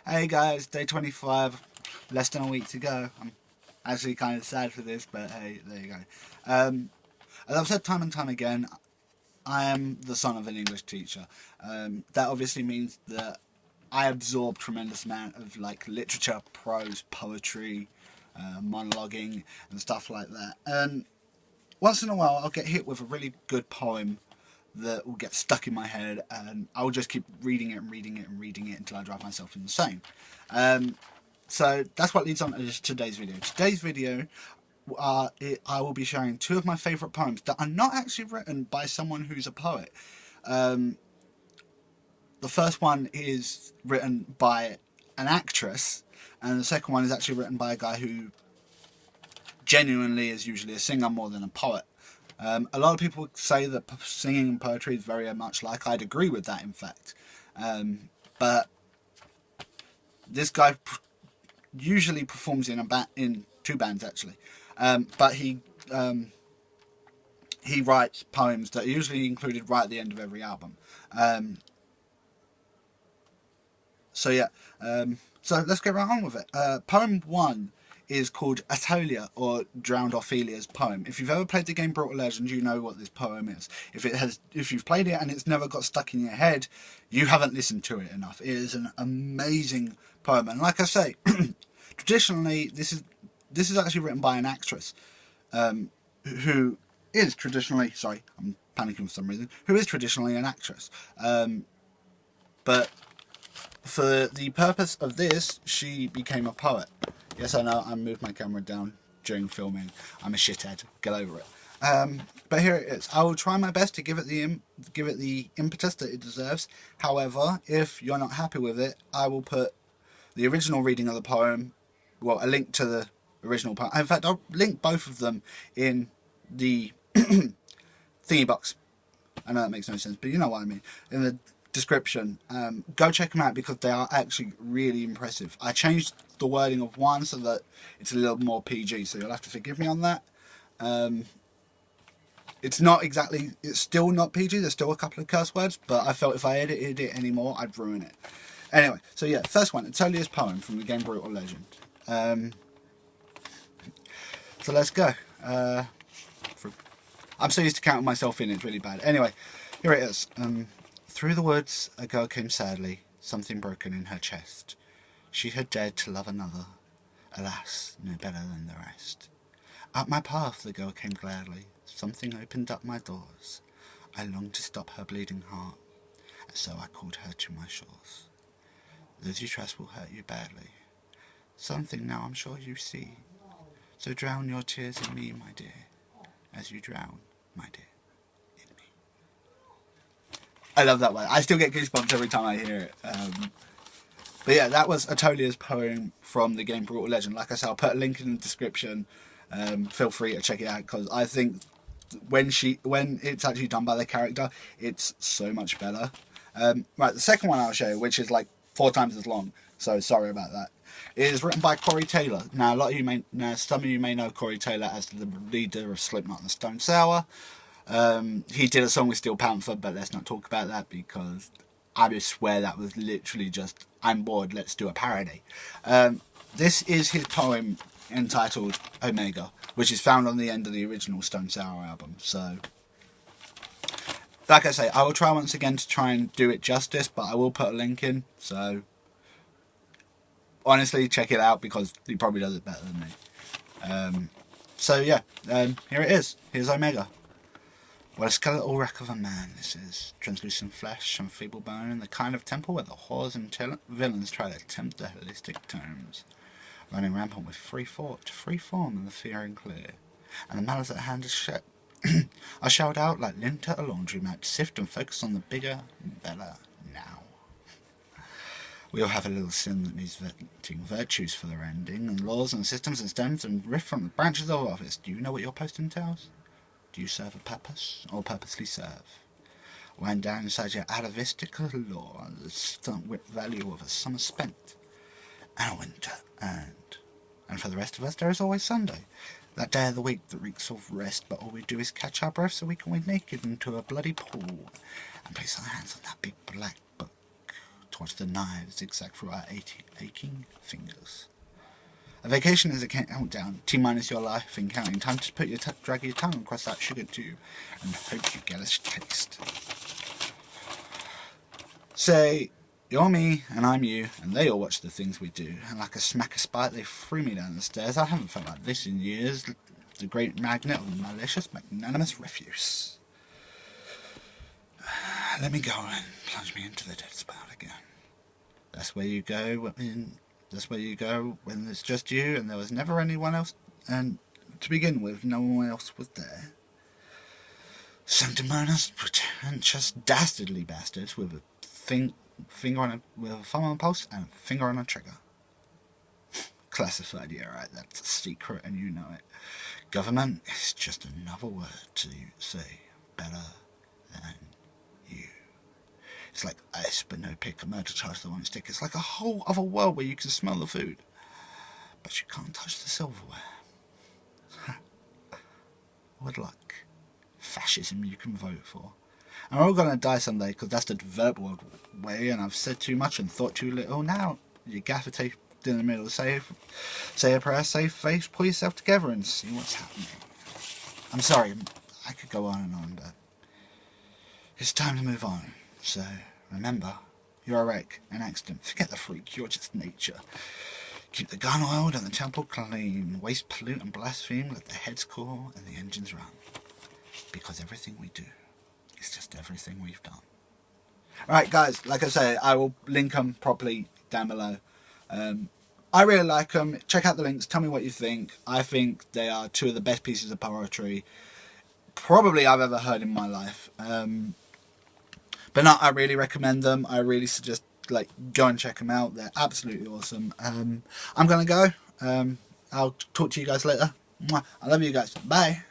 Hey guys, day 25, less than a week to go. I'm actually kind of sad for this, but hey, there you go. As I've said time and time again, I am the son of an English teacher. That obviously means that I absorb tremendous amount of like literature, prose, poetry, monologuing, and stuff like that. And once in a while, I'll get hit with a really good poem that will get stuck in my head, and I'll just keep reading it and reading it and reading it until I drive myself insane. Um, so that's what leads on to today's video. Today's video, I will be sharing two of my favourite poems that are not actually written by someone who's a poet. Um, the first one is written by an actress, and the second one is actually written by a guy who genuinely is usually a singer more than a poet. A lot of people say that singing and poetry is very much like. I'd agree with that, in fact. But this guy usually performs in two bands actually, but he writes poems that are usually included right at the end of every album. So yeah, so let's get right on with it. Poem one is called Attolia, or Drowned Orphelia's Poem. If you've ever played the game Brutal Legend, you know what this poem is. If you've played it and it's never got stuck in your head, you haven't listened to it enough. It is an amazing poem, and like I say, traditionally this is actually written by an actress, who is traditionally, sorry, I'm panicking for some reason, who is traditionally an actress, but for the purpose of this, she became a poet. Yes, I know, I moved my camera down during filming. I'm a shithead. Get over it. But here it is. I will try my best to give it the impetus that it deserves. However, if you're not happy with it, I will put the original reading of the poem, well, a link to the original poem. In fact, I'll link both of them in the thingy box. I know that makes no sense, but you know what I mean. In the description, go check them out because they are actually really impressive. I changed the wording of one so that it's a little more PG, so you'll have to forgive me on that. It's still not PG, there's still a couple of curse words, but I felt if I edited it anymore, I'd ruin it. Anyway, so yeah, first one, Attolia's Poem from the game Brutal Legend. So let's go. I'm so used to counting myself in, it's really bad. Anyway, here it is. Through the woods, a girl came sadly, something broken in her chest. She had dared to love another, alas, no better than the rest. Up my path the girl came gladly, something opened up my doors. I longed to stop her bleeding heart, and so I called her to my shores. Those you trust will hurt you badly, something now I'm sure you see. So drown your tears in me, my dear, as you drown, my dear, in me. I love that one. I still get goosebumps every time I hear it. But yeah, that was Attolia's poem from the game Brutal Legend. Like I said, I'll put a link in the description. Feel free to check it out because I think when it's actually done by the character, it's so much better. Right, the second one I'll show you, which is like 4 times as long, so sorry about that, is written by Corey Taylor. Now, some of you may know Corey Taylor as the leader of Slipknot and Stone Sour. He did a song with Steel Panther, but let's not talk about that because I just swear that was literally just, I'm bored, let's do a parody. This is his poem entitled Omega, which is found on the end of the original Stone Sour album. So, like I say, I will try once again to try and do it justice, but I will put a link in. So, honestly, check it out because he probably does it better than me. So yeah, here it is. Here's Omega. What a skeletal wreck of a man this is, translucent flesh and feeble bone, the kind of temple where the whores and villains try to tempt the holistic terms. Running rampant with free thought, free form and the fear and clear, and the malice at hand is shut. I shout out like lint at a laundromat, sift and focus on the bigger, better now. We all have a little sin that needs venting, virtues for their ending, and laws and systems and stems and riff from the branches of office. Do you know what your post entails? Do you serve a purpose, or purposely serve? Wind down inside your atavistic law, the stunt wit value of a summer spent, and a winter earned. And for the rest of us, there is always Sunday, that day of the week that reeks of rest, but all we do is catch our breath so we can wade naked into a bloody pool, and place our hands on that big black book, to watch the knives zigzag through our aching fingers. A vacation is a countdown, T-minus your life in counting. Time to put drag your tongue across that sugar tube and hope you get a taste. Say, you're me and I'm you, and they all watch the things we do. And like a smack of spite, they threw me down the stairs. I haven't felt like this in years. The great magnet of malicious, magnanimous refuse. Let me go and plunge me into the dead spout again. That's where you go when it's just you and there was never anyone else, and to begin with, no one else was there. Sanctimonious, pretentious, dastardly bastards with a finger on with a thumb on a pulse and a finger on a trigger. Classified, yeah, right, that's a secret and you know it. Government is just another word to say better than you. It's like ice, but no pick, a murder charge that won't stick. It's like a whole other world where you can smell the food, but you can't touch the silverware. What luck. Fascism you can vote for. And we're all going to die someday because that's the developed world way, and I've said too much and thought too little. Now, you gaffer tape in the middle, say a prayer, save face, pull yourself together and see what's happening. I'm sorry, I could go on and on, but it's time to move on. So, remember, you're a wreck, an accident. Forget the freak, you're just nature. Keep the gun oiled and the temple clean. Waste, pollute and blaspheme, let the heads cool and the engines run. Because everything we do is just everything we've done. Alright guys, like I say, I will link them properly down below. I really like them. Check out the links, tell me what you think. I think they are two of the best pieces of poetry probably I've ever heard in my life. But no, I really recommend them. I really suggest go and check them out. They're absolutely awesome. I'm gonna go. I'll talk to you guys later. I love you guys. Bye.